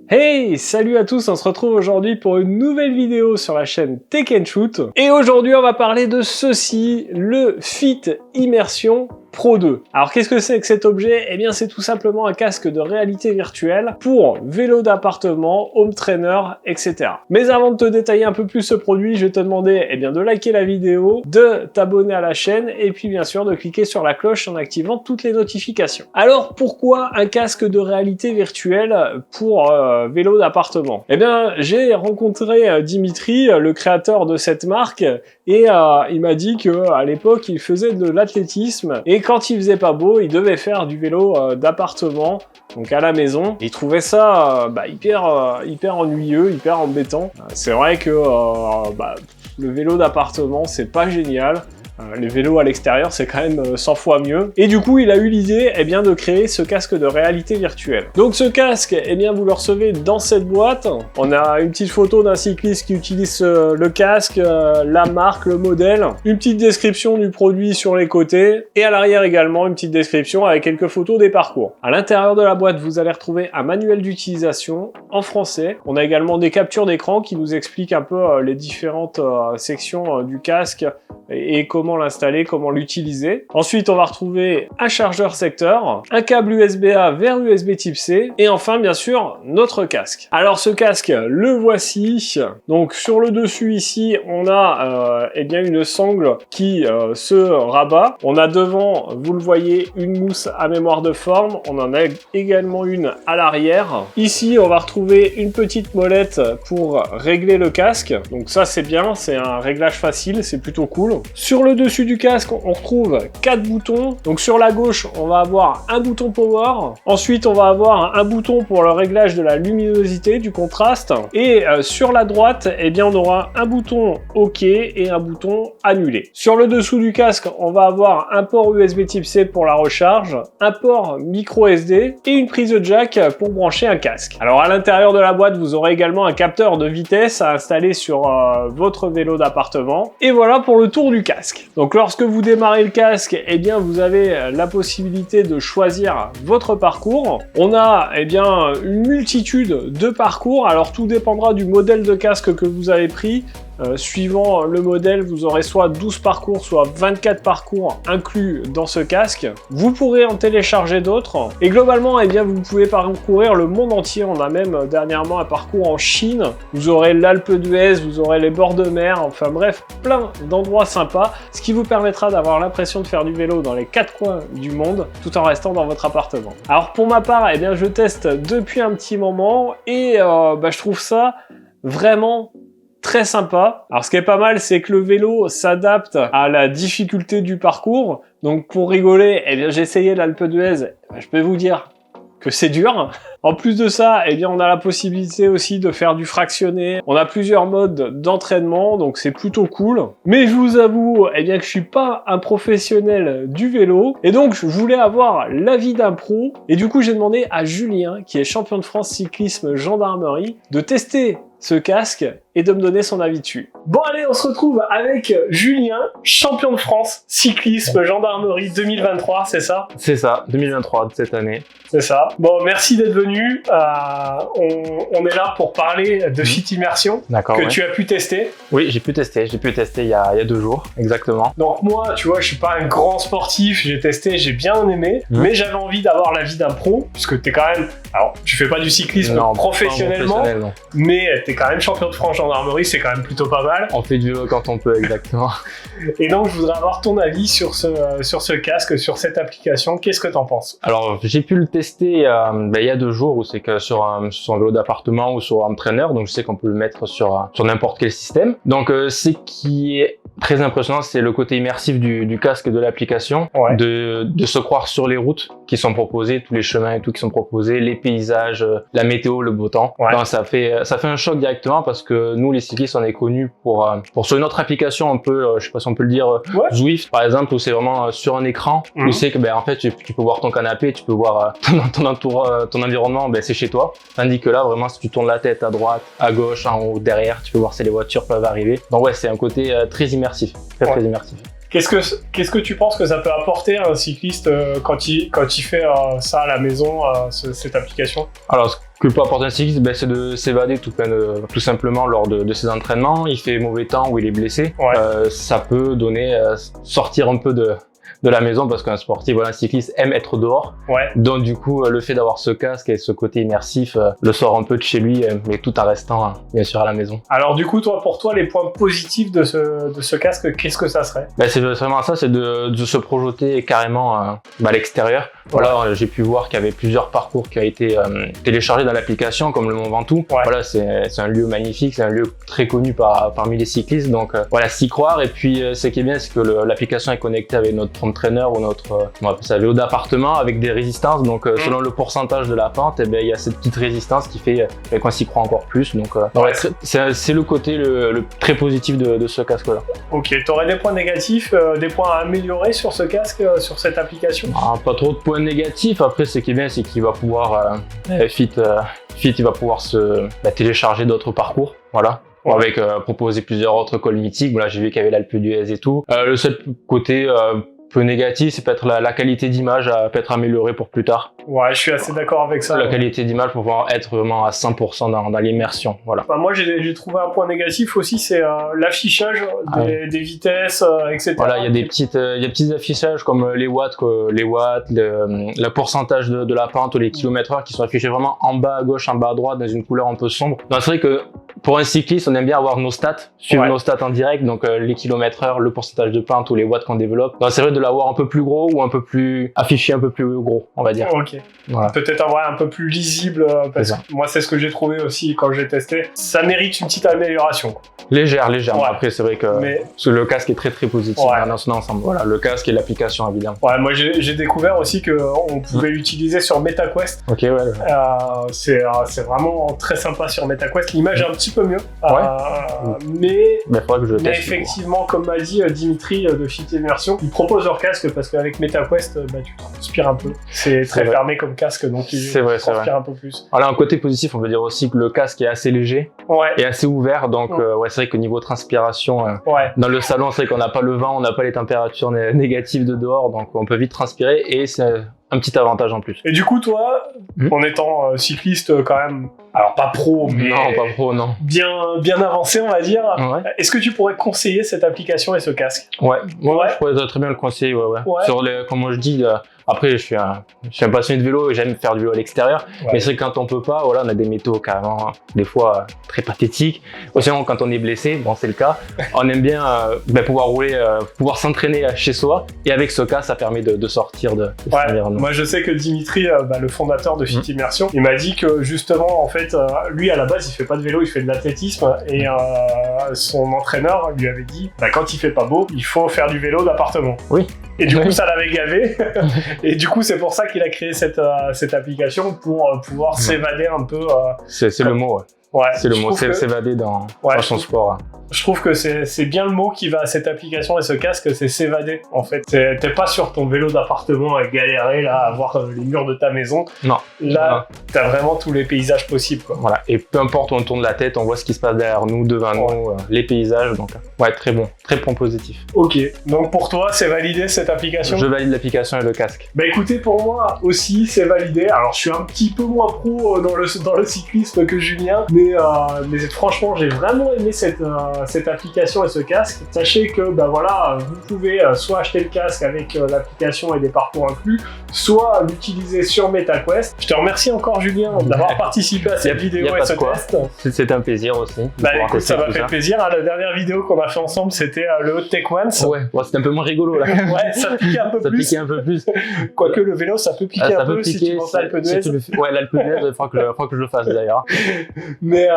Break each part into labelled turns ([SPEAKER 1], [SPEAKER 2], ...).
[SPEAKER 1] Hey, salut à tous, on se retrouve aujourd'hui pour une nouvelle vidéo sur la chaîne Tech & Shoot. Et aujourd'hui, on va parler de ceci, le Fit Immersion Pro 2. Alors qu'est-ce que c'est que cet objet? Eh bien c'est tout simplement un casque de réalité virtuelle pour vélo d'appartement, home trainer, etc. Mais avant de te détailler un peu plus ce produit, je vais te demander de liker la vidéo, de t'abonner à la chaîne et puis bien sûr de cliquer sur la cloche en activant toutes les notifications. Alors pourquoi un casque de réalité virtuelle pour vélo d'appartement? Eh bien j'ai rencontré Dimitri, le créateur de cette marque, et il m'a dit que à l'époque il faisait de l'athlétisme et quand il faisait pas beau, il devait faire du vélo d'appartement, donc à la maison. Et il trouvait ça hyper ennuyeux, hyper embêtant. C'est vrai que le vélo d'appartement, c'est pas génial. Les vélos à l'extérieur, c'est quand même 100 fois mieux. Et du coup, il a eu l'idée de créer ce casque de réalité virtuelle. Donc ce casque, vous le recevez dans cette boîte. On a une petite photo d'un cycliste qui utilise le casque, la marque, le modèle, une petite description du produit sur les côtés, et à l'arrière également une petite description avec quelques photos des parcours. À l'intérieur de la boîte, vous allez retrouver un manuel d'utilisation en français. On a également des captures d'écran qui nous expliquent un peu les différentes sections du casque et comment l'installer, comment l'utiliser. Ensuite, on va retrouver un chargeur secteur, un câble USB-A vers USB type C, et enfin, bien sûr, notre casque. Alors, ce casque, le voici. Donc, sur le dessus, ici, on a une sangle qui se rabat. On a devant, vous le voyez, une mousse à mémoire de forme. On en a également une à l'arrière. Ici, on va retrouver une petite molette pour régler le casque. Donc ça, c'est bien, c'est un réglage facile, c'est plutôt cool. Sur le dessus du casque, on retrouve 4 boutons. Donc sur la gauche, on va avoir un bouton power. Ensuite, on va avoir un bouton pour le réglage de la luminosité, du contraste. Et sur la droite, on aura un bouton OK et un bouton annuler. Sur le dessous du casque, on va avoir un port USB type C pour la recharge, un port micro SD et une prise de jack pour brancher un casque. Alors à l'intérieur de la boîte, vous aurez également un capteur de vitesse à installer sur votre vélo d'appartement. Et voilà pour le tour du casque. Donc lorsque vous démarrez le casque, vous avez la possibilité de choisir votre parcours. On a une multitude de parcours. Alors tout dépendra du modèle de casque que vous avez pris. Suivant le modèle, vous aurez soit 12 parcours, soit 24 parcours inclus dans ce casque. Vous pourrez en télécharger d'autres. Et globalement, vous pouvez parcourir le monde entier. On a même dernièrement un parcours en Chine. Vous aurez l'Alpe d'Huez, vous aurez les bords de mer, enfin bref, plein d'endroits sympas, ce qui vous permettra d'avoir l'impression de faire du vélo dans les 4 coins du monde, tout en restant dans votre appartement. Alors pour ma part, je teste depuis un petit moment et je trouve ça vraiment très sympa. Alors ce qui est pas mal, c'est que le vélo s'adapte à la difficulté du parcours. Donc pour rigoler, j'ai essayé l'Alpe d'Huez. Je peux vous dire que c'est dur. En plus de ça, on a la possibilité aussi de faire du fractionné. On a plusieurs modes d'entraînement, donc c'est plutôt cool. Mais je vous avoue, que je suis pas un professionnel du vélo. Et donc, je voulais avoir l'avis d'un pro. Et du coup, j'ai demandé à Julien, qui est champion de France cyclisme gendarmerie, de tester ce casque et de me donner son avis dessus. Bon allez, on se retrouve avec Julien, champion de France cyclisme gendarmerie 2023, c'est ça?
[SPEAKER 2] C'est ça, 2023 de cette année.
[SPEAKER 1] C'est ça. Bon, merci d'être venu. On est là pour parler de Fit Immersion que tu as pu tester.
[SPEAKER 2] Oui, j'ai pu tester il y a 2 jours, exactement.
[SPEAKER 1] Donc moi, tu vois, je suis pas un grand sportif, j'ai testé, j'ai bien aimé, mais j'avais envie d'avoir l'avis d'un pro, puisque t'es quand même, alors tu fais pas du cyclisme professionnellement, mais t'es quand même champion de France gendarmerie, c'est quand même plutôt pas mal.
[SPEAKER 2] On fait du vélo quand on peut, exactement.
[SPEAKER 1] Et donc, je voudrais avoir ton avis sur ce casque, sur cette application. Qu'est-ce que t'en penses?
[SPEAKER 2] Alors, j'ai pu le tester il y a 2 jours, où c'est que sur un vélo d'appartement ou sur un trainer, donc je sais qu'on peut le mettre sur n'importe quel système. Donc, ce qui est très impressionnant, c'est le côté immersif du casque et de l'application, de se croire sur les routes qui sont proposées, tous les chemins et tout qui sont proposés, les paysages, la météo, le beau temps. Donc, ça fait un choc directement parce que nous, les cyclistes, on est connus pour sur une autre application un peu, je sais pas si on peut le dire, Zwift par exemple, où c'est vraiment sur un écran, où c'est que en fait tu peux voir ton canapé, tu peux voir ton environnement, c'est chez toi. Tandis que là, vraiment, si tu tournes la tête à droite, à gauche, en haut, derrière, tu peux voir si les voitures peuvent arriver. Donc c'est un côté très immersif, très immersif.
[SPEAKER 1] Qu'est-ce que tu penses que ça peut apporter à un cycliste quand il fait ça à la maison, cette application?
[SPEAKER 2] Alors, que peut apporter un cycliste, ben, c'est de s'évader tout simplement lors de ses entraînements. Il fait mauvais temps ou il est blessé.
[SPEAKER 1] Ouais.
[SPEAKER 2] Ça peut donner sortir un peu de la maison parce qu'un sportif, voilà, un cycliste aime être dehors.
[SPEAKER 1] Ouais.
[SPEAKER 2] Donc du coup, le fait d'avoir ce casque et ce côté immersif le sort un peu de chez lui, mais tout en restant bien sûr à la maison.
[SPEAKER 1] Alors du coup, pour toi, les points positifs de ce casque, qu'est-ce que ça serait?
[SPEAKER 2] Ben, c'est vraiment ça, c'est de se projeter carrément à l'extérieur. Voilà, j'ai pu voir qu'il y avait plusieurs parcours qui ont été téléchargés dans l'application, comme le Mont Ventoux.
[SPEAKER 1] Ouais.
[SPEAKER 2] Voilà, c'est un lieu magnifique, c'est un lieu très connu parmi les cyclistes, donc voilà, s'y croire. Et puis, ce qui est bien, c'est que l'application est connectée avec notre trompe trainer ou notre on appelle ça vélo d'appartement avec des résistances. Donc, selon le pourcentage de la pente, eh ben, il y a cette petite résistance qui fait qu'on s'y croit encore plus. Donc, ouais, c'est le côté le très positif de ce casque-là.
[SPEAKER 1] Ok, t'aurais des points négatifs, des points à améliorer sur ce casque, sur cette application?
[SPEAKER 2] Pas trop de points négatifs. Après, ce qui est bien, c'est qu'il va pouvoir Fit, il va pouvoir télécharger d'autres parcours, voilà. Ouais. Avec proposer plusieurs autres cols mythiques. Voilà, j'ai vu qu'il y avait l'Alpe d'Huez et tout. Le seul côté peu négatif, c'est peut-être la qualité d'image peut être améliorée pour plus tard.
[SPEAKER 1] Ouais, je suis assez d'accord avec ça.
[SPEAKER 2] La qualité d'image pour pouvoir être vraiment à 100% dans l'immersion, voilà.
[SPEAKER 1] Bah, moi, j'ai trouvé un point négatif aussi, c'est l'affichage des vitesses, etc.
[SPEAKER 2] Voilà, il y a des petits affichages comme les watts, le pourcentage de la pente ou les kilomètres/heure qui sont affichés vraiment en bas à gauche, en bas à droite, dans une couleur un peu sombre. Donc c'est vrai que pour un cycliste, on aime bien avoir nos stats, suivre nos stats en direct, donc les kilomètres/heure, le pourcentage de pente ou les watts qu'on développe. Donc c'est vrai de l'avoir un peu plus gros ou un peu plus affiché, un peu plus gros, on va dire.
[SPEAKER 1] Ok. Voilà. Peut-être avoir un peu plus lisible, parce que moi c'est ce que j'ai trouvé aussi quand j'ai testé. Ça mérite une petite amélioration.
[SPEAKER 2] Légère. Ouais. Après c'est vrai que le casque est très positif dans son ensemble. Voilà, le casque et l'application évidemment. Ouais,
[SPEAKER 1] moi j'ai découvert aussi qu'on pouvait l'utiliser sur MetaQuest.
[SPEAKER 2] Ok, ouais.
[SPEAKER 1] C'est vraiment très sympa sur MetaQuest. L'image est un petit peu mieux. Mais
[SPEAKER 2] faudra que je teste.
[SPEAKER 1] Effectivement, comme m'a dit Dimitri de Fit Immersion, ils proposent leur casque parce qu'avec MetaQuest, tu transpires un peu. C'est très fermé comme casque, donc il transpire un peu plus.
[SPEAKER 2] Alors, un côté positif, on peut dire aussi que le casque est assez léger et assez ouvert. Donc, c'est vrai qu'au niveau transpiration, dans le salon, c'est vrai qu'on n'a pas le vent, on n'a pas les températures négatives de dehors, donc on peut vite transpirer et c'est un petit avantage en plus.
[SPEAKER 1] Et du coup, toi, en étant cycliste quand même, alors pas pro, mais
[SPEAKER 2] non.
[SPEAKER 1] Bien avancé, on va dire, est-ce que tu pourrais conseiller cette application et ce casque?
[SPEAKER 2] Ouais, je pourrais très bien le conseiller, Sur comme je dis, après, je suis un passionné de vélo et j'aime faire du vélo à l'extérieur. Mais c'est vrai que quand on peut pas, on a des métaux carrément, des fois, très pathétiques. Aussi, quand on est blessé, c'est le cas, on aime bien pouvoir rouler, pouvoir s'entraîner chez soi. Et avec ce cas, ça permet de sortir de cet environnement.
[SPEAKER 1] Moi, je sais que Dimitri, le fondateur de Fit Immersion, il m'a dit que justement, en fait, lui, à la base, il fait pas de vélo, il fait de l'athlétisme. Et son entraîneur lui avait dit, quand il fait pas beau, il faut faire du vélo d'appartement.
[SPEAKER 2] Oui.
[SPEAKER 1] Et du coup, ça l'avait gavé. Et du coup, c'est pour ça qu'il a créé cette application pour pouvoir s'évader un peu.
[SPEAKER 2] C'est le mot, c'est le mot, s'évader dans son sport.
[SPEAKER 1] Je trouve que c'est bien le mot qui va à cette application et ce casque, c'est s'évader. En fait, t'es pas sur ton vélo d'appartement à galérer là, à voir les murs de ta maison.
[SPEAKER 2] Non.
[SPEAKER 1] Là, t'as vraiment tous les paysages possibles, quoi.
[SPEAKER 2] Voilà. Et peu importe où on tourne la tête, on voit ce qui se passe derrière nous, devant nous, les paysages. Donc, très bon positif. Ok.
[SPEAKER 1] Donc pour toi, c'est validé cette application?
[SPEAKER 2] Je valide l'application et le casque.
[SPEAKER 1] Écoutez, pour moi aussi, c'est validé. Alors, je suis un petit peu moins pro dans le cyclisme que Julien, mais franchement, j'ai vraiment aimé cette application et ce casque. Sachez que vous pouvez soit acheter le casque avec l'application et des parcours inclus, soit l'utiliser sur MetaQuest. Je te remercie encore Julien d'avoir participé à cette vidéo et ce test.
[SPEAKER 2] C'est un plaisir aussi.
[SPEAKER 1] Écoute, ça m'a fait plaisir. La dernière vidéo qu'on a fait ensemble, c'était le Hot Tech Ones.
[SPEAKER 2] C'était un peu moins rigolo là.
[SPEAKER 1] Ça piquait un peu plus. Quoique le vélo, ça peut piquer un peu si tu penses à l'Alpe d'Huez.
[SPEAKER 2] L'Alpe d'Huez, il faudra que je le fasse d'ailleurs.
[SPEAKER 1] Mais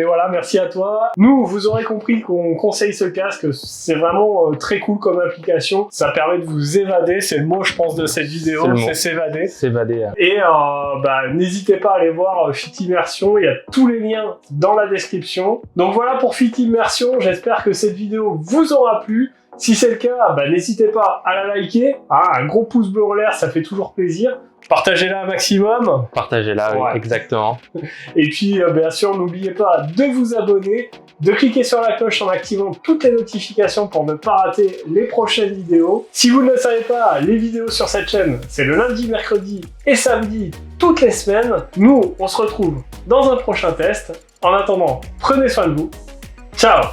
[SPEAKER 1] voilà, merci à toi. Nous, vous aurez compris qu'on conseille ce casque. C'est vraiment très cool comme application. Ça permet de vous évader. C'est le mot, je pense, de cette vidéo. C'est s'évader.
[SPEAKER 2] S'évader.
[SPEAKER 1] Et n'hésitez pas à aller voir Fit Immersion. Il y a tous les liens dans la description. Donc voilà pour Fit Immersion. J'espère que cette vidéo vous aura plu. Si c'est le cas, n'hésitez pas à la liker. Un gros pouce bleu en l'air, ça fait toujours plaisir. Partagez-la un maximum.
[SPEAKER 2] Partagez-la,
[SPEAKER 1] Ouais.
[SPEAKER 2] exactement.
[SPEAKER 1] Et puis, bien sûr, n'oubliez pas de vous abonner, de cliquer sur la cloche en activant toutes les notifications pour ne pas rater les prochaines vidéos. Si vous ne le savez pas, les vidéos sur cette chaîne, c'est le lundi, mercredi et samedi, toutes les semaines. Nous, on se retrouve dans un prochain test. En attendant, prenez soin de vous. Ciao!